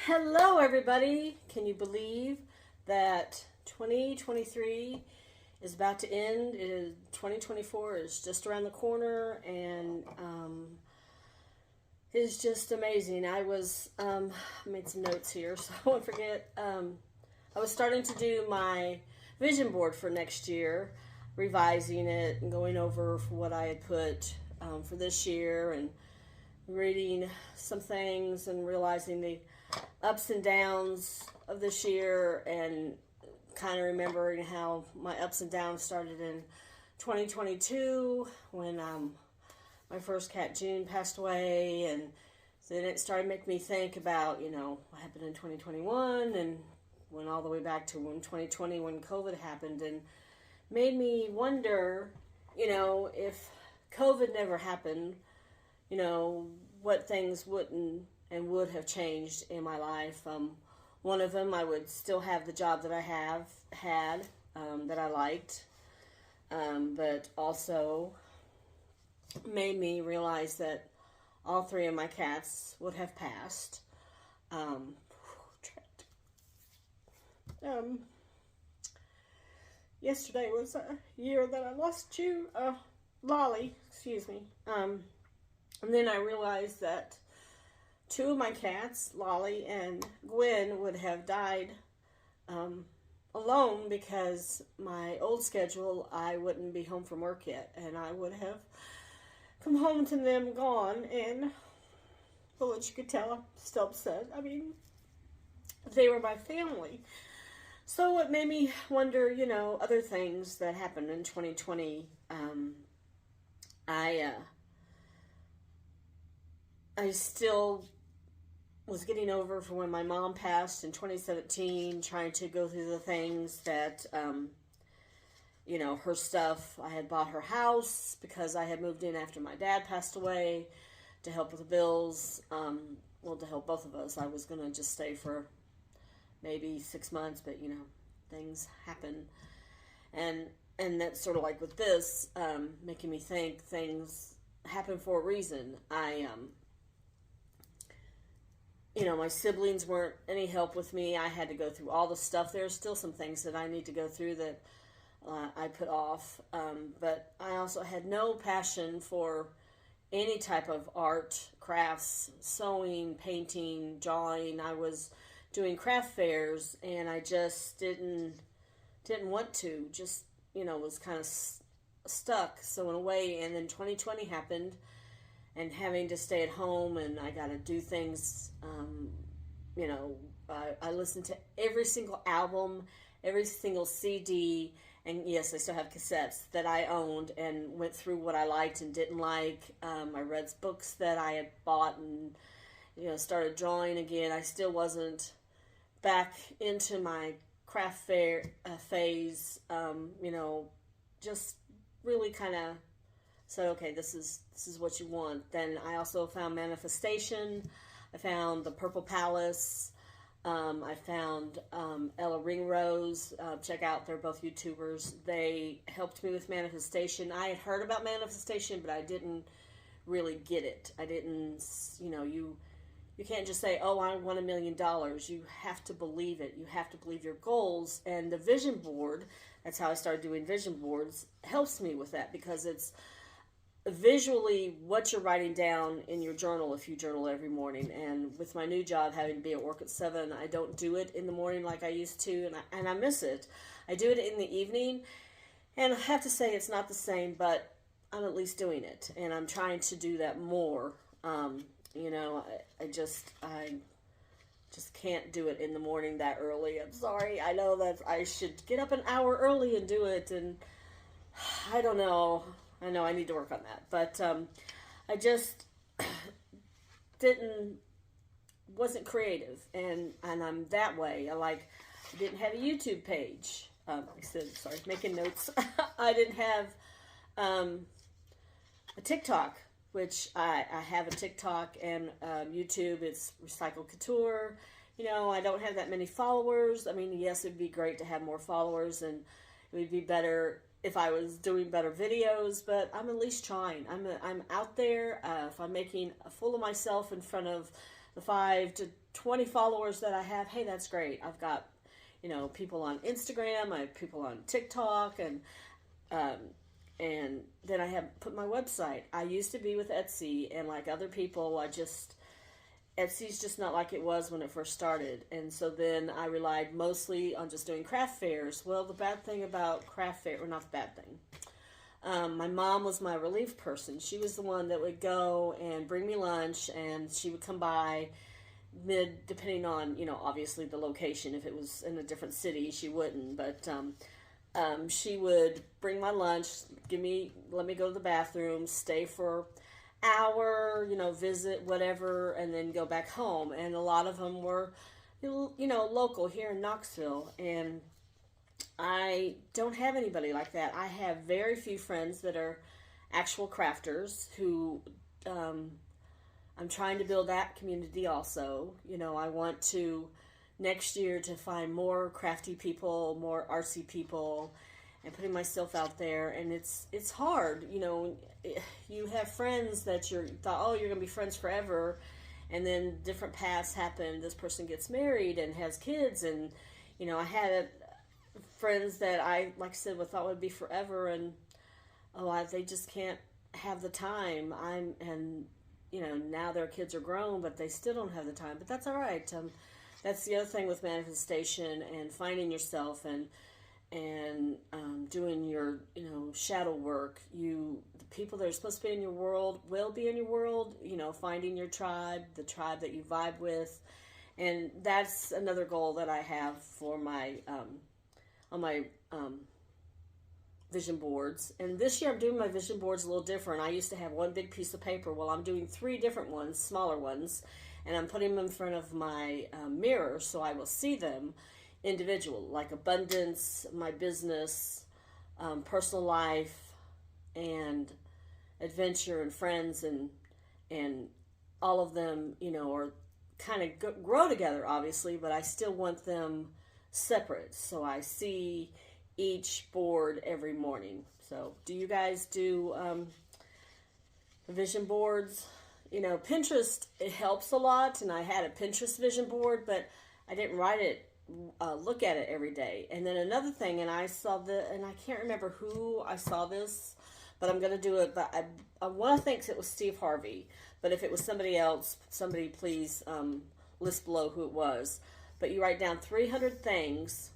Hello, everybody. Can you believe that 2023 is about to end? 2024 is just around the corner, and it's just amazing. I made some notes here so I won't forget. I was starting to do my vision board for next year, revising it and going over what I had put for this year, and reading some things and realizing the ups and downs of this year, and kind of remembering how my ups and downs started in 2022 when my first cat June passed away, and then it started making me think about what happened in 2021, and went all the way back to 2020 when COVID happened, and made me wonder if COVID never happened, what things wouldn't and would have changed in my life. One of them, I would still have the job that I have had, that I liked, but also made me realize that all three of my cats would have passed. Yesterday was a year that I lost Lolly, excuse me. And then I realized that two of my cats, Lolly and Gwen, would have died alone because my old schedule, I wouldn't be home from work yet, and I would have come home to them gone, and well, as you could tell, I'm still upset. I mean, they were my family. So it made me wonder, other things that happened in 2020. I still was getting over from when my mom passed in 2017, trying to go through the things that, her stuff. I had bought her house because I had moved in after my dad passed away to help with the bills. To help both of us. I was going to just stay for maybe 6 months, but, things happen. And that's sort of like with this, making me think things happen for a reason. My siblings weren't any help with me. I had to go through all the stuff. There's still some things that I need to go through that I put off. But I also had no passion for any type of art, crafts, sewing, painting, drawing. I was doing craft fairs, and I just didn't want to. Just, was kind of stuck. So in a way, and then 2020 happened, and having to stay at home, and I got to do things, I listened to every single album, every single CD, and yes, I still have cassettes that I owned, and went through what I liked and didn't like. I read books that I had bought, and, started drawing again. I still wasn't back into my craft fair phase, just really kind of said, okay, this is what you want. Then I also found manifestation. I found the Purple Palace. I found Ella Ringrose. Check out, they're both YouTubers. They helped me with manifestation. I had heard about manifestation, but I didn't really get it. I didn't, you can't just say, oh, I want $1 million. You have to believe it. You have to believe your goals. And the vision board, that's how I started doing vision boards, helps me with that, because it's visually what you're writing down in your journal if you journal every morning. And with my new job, having to be at work at 7, I don't do it in the morning like I used to, and I miss it. I do it in the evening, and I have to say it's not the same, but I'm at least doing it, and I'm trying to do that more. I just can't do it in the morning that early. I'm sorry. I know that I should get up an hour early and do it, and I don't know. I know I need to work on that, but I just wasn't creative, and I'm that way. I didn't have a YouTube page. I said, sorry, making notes. I didn't have a TikTok, which I have a TikTok and YouTube. It's Recycle Couture. I don't have that many followers. I mean, yes, it'd be great to have more followers, and it would be better if I was doing better videos, but I'm at least trying. I'm out there. If I'm making a fool of myself in front of the 5 to 20 followers that I have, hey, that's great. I've got, people on Instagram, I have people on TikTok, and then I have put my website. I used to be with Etsy, and like other people, Etsy's just not like it was when it first started. And so then I relied mostly on just doing craft fairs. Well, the bad thing about craft fair, or not the bad thing, my mom was my relief person. She was the one that would go and bring me lunch, and she would come by depending on, obviously the location. If it was in a different city, she wouldn't. But she would bring my lunch, let me go to the bathroom, stay for hour, visit, whatever, and then go back home. And a lot of them were, local here in Knoxville. And I don't have anybody like that. I have very few friends that are actual crafters who, I'm trying to build that community also. I want to, next year, to find more crafty people, more artsy people, and putting myself out there. And it's hard, you have friends that you thought, oh, you're going to be friends forever, and then different paths happen. This person gets married and has kids, and I had friends that I, like I said, thought would be forever, and they just can't have the time. Now their kids are grown, but they still don't have the time. But that's all right. That's the other thing with manifestation and finding yourself and doing your shadow work. The people that are supposed to be in your world will be in your world. Finding your tribe, the tribe that you vibe with, and that's another goal that I have for my on my vision boards. And this year I'm doing my vision boards a little different. I used to have one big piece of paper. Well, I'm doing 3 different ones, smaller ones, and I'm putting them in front of my mirror so I will see them individual, like abundance, my business, personal life, and adventure, and friends, and all of them, are kind of grow together, obviously, but I still want them separate. So I see each board every morning. So do you guys do vision boards? Pinterest, it helps a lot, and I had a Pinterest vision board, but I didn't write it, look at it every day. And then another thing, and I can't remember who I saw this, but I'm going to do it, but I want to think it was Steve Harvey, but if it was somebody else, somebody please list below who it was. But you write down 300 things,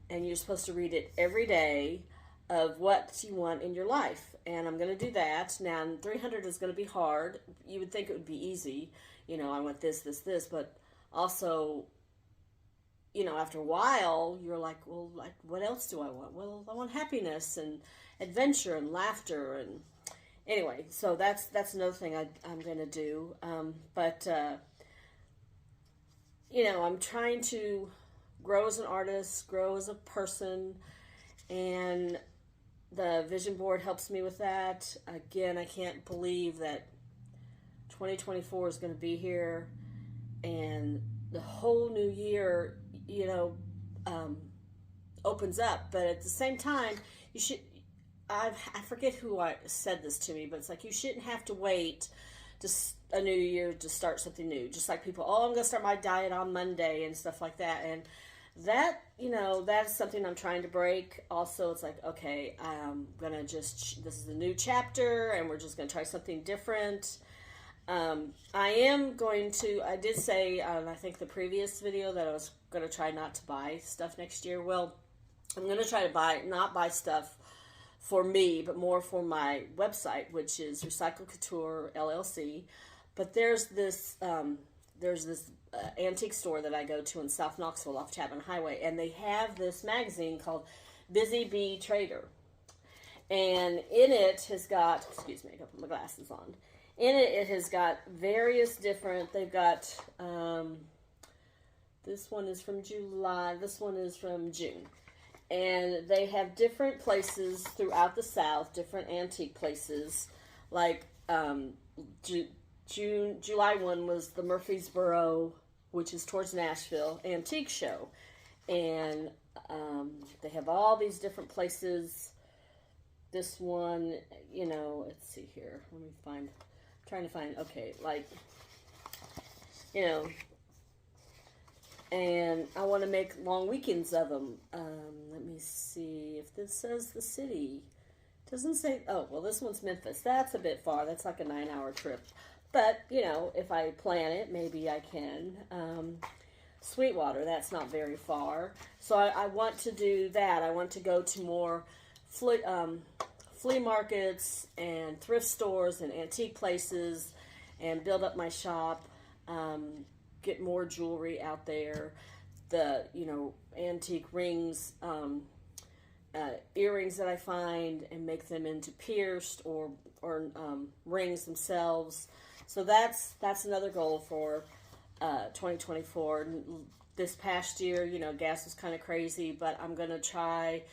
and you're supposed to read it every day of what you want in your life. And I'm going to do that. Now, 300 is going to be hard. You would think it would be easy. I want this, this, this. But also, after a while, you're like, well, what else do I want? Well, I want happiness and adventure and laughter. And anyway, so that's another thing I'm going to do. I'm trying to grow as an artist, grow as a person, and the vision board helps me with that. Again, I can't believe that 2024 is going to be here, and the whole new year, opens up. But at the same time, you should, I forget who said this to me, but it's like you shouldn't have to wait to a new year to start something new. Just like people, I'm going to start my diet on Monday and stuff like that. And that, that's something I'm trying to break. Also, it's like, okay, I'm going to this is a new chapter, and we're just going to try something different. I did say, I think the previous video, that I was going to try not to buy stuff next year. Well, I'm going to try to not buy stuff for me, but more for my website, which is Recycle Couture LLC. But there's this antique store that I go to in South Knoxville off Chapman Highway, and they have this magazine called Busy Bee Trader. And in it has got, excuse me, I got to put my glasses on. In it has got various different, they've got, this one is from July, this one is from June. And they have different places throughout the South, different antique places. Like July 1 was the Murfreesboro which is towards Nashville, antique show. And they have all these different places. This one, let's see here. Let me find, trying to find, okay, like, and I want to make long weekends of them. Let me see if this says the city. It doesn't say, oh, well, this one's Memphis. That's a bit far. That's like a 9-hour trip. But, if I plan it, maybe I can. Sweetwater, that's not very far. So I want to do that. I want to go to more flea markets and thrift stores and antique places and build up my shop, get more jewelry out there, the, antique rings, earrings that I find and make them into pierced or rings themselves. So that's another goal for 2024. This past year, gas was kind of crazy, but I'm going to try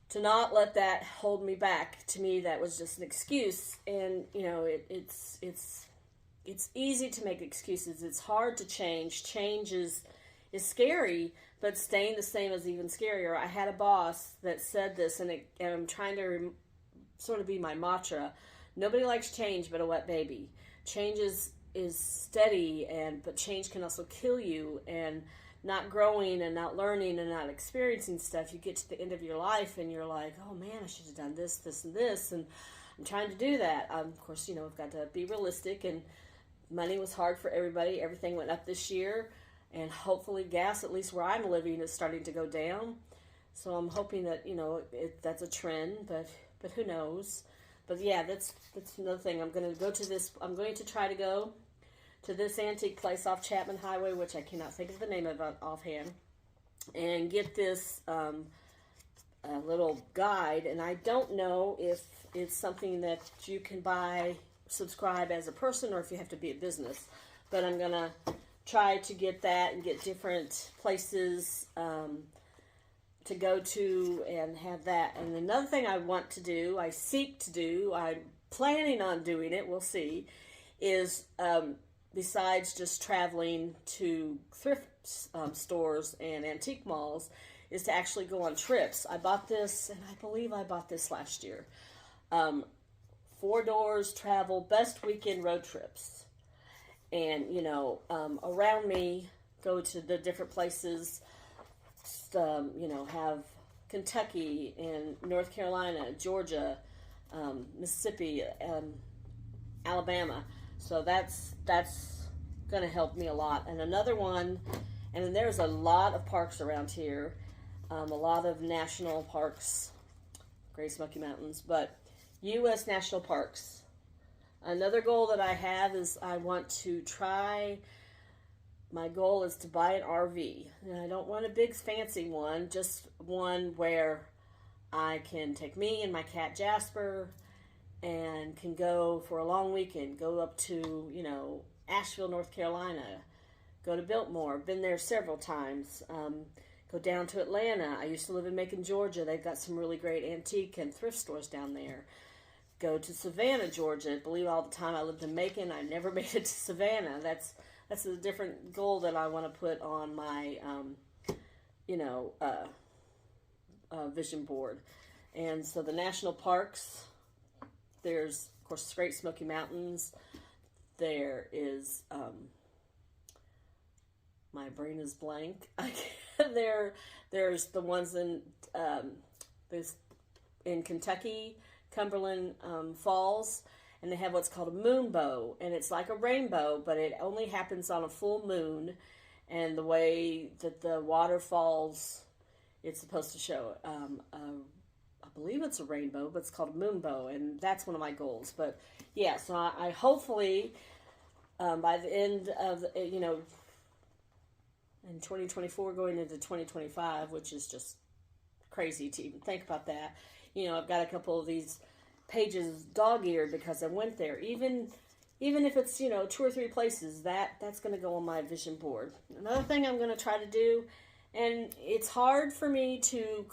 to not let that hold me back. To me, that was just an excuse. And, it's easy to make excuses. It's hard to change. Change is scary, but staying the same is even scarier. I had a boss that said this, and I'm trying to sort of be my mantra. Nobody likes change but a wet baby. Change is steady, but change can also kill you. And not growing and not learning and not experiencing stuff, you get to the end of your life and you're like, oh man, I should have done this, this, and this. And I'm trying to do that. Of course, we've got to be realistic, and money was hard for everybody. Everything went up this year, and hopefully gas, at least where I'm living, is starting to go down. So I'm hoping that, that's a trend, but who knows. But yeah, that's another thing. I'm going to try to go to this antique place off Chapman Highway, which I cannot think of the name of offhand, and get this little guide. And I don't know if it's something that you can subscribe as a person, or if you have to be a business. But I'm going to try to get that and get different places to go to and have that. And another thing I want to do, I'm planning on doing it, we'll see, is besides just traveling to thrift stores and antique malls, is to actually go on trips. I bought this, and I believe I bought this last year. 4 Doors Travel Best Weekend Road Trips. And, around me, go to the different places, have Kentucky and North Carolina, Georgia, Mississippi, Alabama. So that's going to help me a lot. And another one, and then there's a lot of parks around here, a lot of national parks, Great Smoky Mountains, but U.S. national parks. Another goal that I have is my goal is to buy an RV. And I don't want a big fancy one, just one where I can take me and my cat Jasper and can go for a long weekend, go up to, Asheville, North Carolina, go to Biltmore, been there several times, go down to Atlanta. I used to live in Macon, Georgia. They've got some really great antique and thrift stores down there. Go to Savannah, Georgia. Believe all the time I lived in Macon, I never made it to Savannah. That's a different goal that I want to put on my, vision board. And so the national parks, there's, of course, Great Smoky Mountains. There is, my brain is blank. There's the ones in Kentucky, Cumberland Falls, and they have what's called a moonbow, and it's like a rainbow, but it only happens on a full moon, and the way that the water falls, it's supposed to show, I believe it's a rainbow, but it's called a moonbow, and that's one of my goals. But yeah, so I hopefully, by the end of, in 2024 going into 2025, which is just crazy to even think about that, I've got a couple of these pages dog-eared because I went there. Even if it's 2 or 3 places, that's going to go on my vision board. Another thing I'm going to try to do, and it's hard for me to,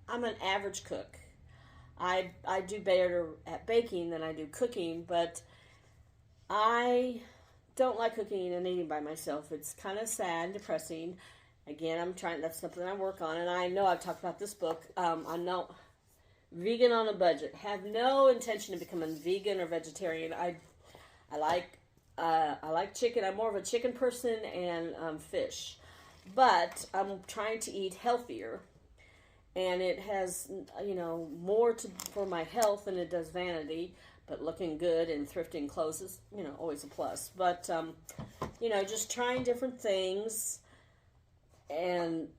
I'm an average cook. I do better at baking than I do cooking, but I don't like cooking and eating by myself. It's kind of sad and depressing. Again, that's something I work on, and I know I've talked about this book. I'm not vegan on a budget. Have no intention of becoming vegan or vegetarian. I like chicken. I'm more of a chicken person and fish, but I'm trying to eat healthier, and it has more for my health than it does vanity. But looking good and thrifting clothes is always a plus. But just trying different things, and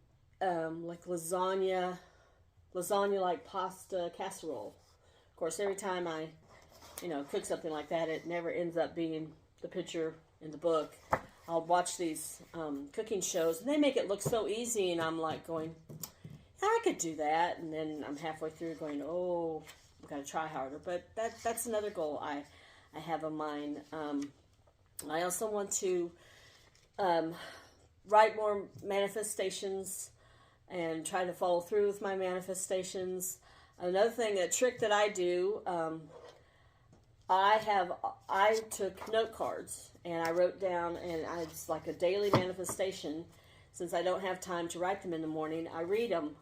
like lasagna like pasta casserole. Of course, every time I cook something like that, it never ends up being the picture in the book. I'll watch these cooking shows, and they make it look so easy, and I'm like going, I could do that, and then I'm halfway through going, oh, I've got to try harder. But that's another goal I have in mind. I also want to write more manifestations and try to follow through with my manifestations. Another thing, a trick that I do, I took note cards and I wrote down, and it's like a daily manifestation. Since I don't have time to write them in the morning, I read them.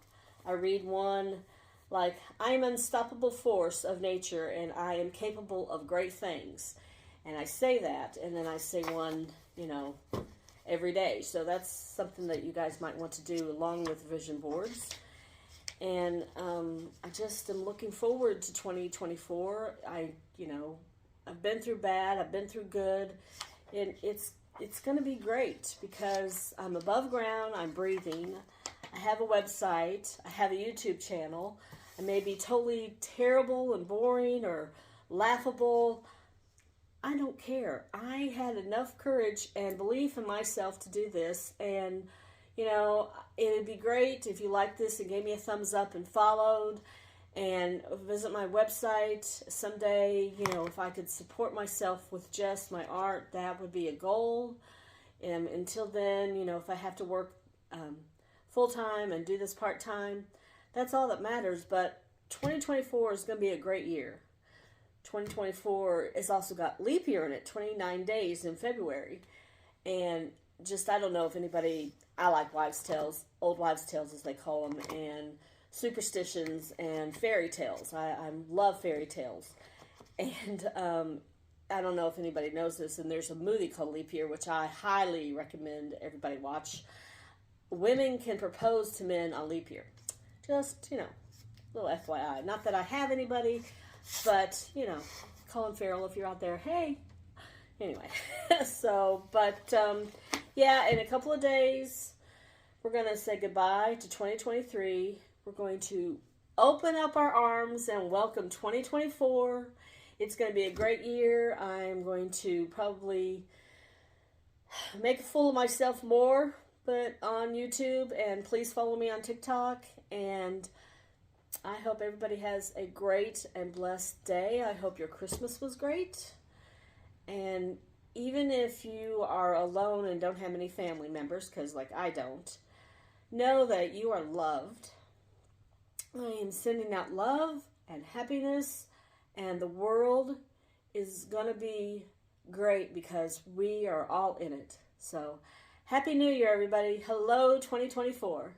I read one like, I am an unstoppable force of nature and I am capable of great things. And I say that, and then I say one, every day. So that's something that you guys might want to do along with vision boards. And I just am looking forward to 2024. I've been through bad, I've been through good, and it's going to be great because I'm above ground, I'm breathing, I have a website, I have a YouTube channel. I may be totally terrible and boring or laughable. I don't care. I had enough courage and belief in myself to do this, and it would be great if you liked this and gave me a thumbs up and followed, and visit my website someday. If I could support myself with just my art, that would be a goal. And until then, if I have to work full-time and do this part-time, that's all that matters. But 2024 is going to be a great year. 2024 has also got leap year in it, 29 days in February. And I don't know if anybody, I like wives' tales, old wives' tales as they call them, and superstitions and fairy tales. I love fairy tales. And I don't know if anybody knows this, and there's a movie called Leap Year, which I highly recommend everybody watch. Women can propose to men on leap year. Just, little FYI. Not that I have anybody, but, Colin Farrell, if you're out there, hey. Anyway, yeah, in a couple of days, we're going to say goodbye to 2023. We're going to open up our arms and welcome 2024. It's going to be a great year. I'm going to probably make a fool of myself more, but on YouTube, and please follow me on TikTok, and I hope everybody has a great and blessed day. I hope your Christmas was great. And even if you are alone and don't have any family members, because like I don't, know that you are loved. I am sending out love and happiness, and the world is going to be great because we are all in it. So, Happy New Year, everybody. Hello, 2024.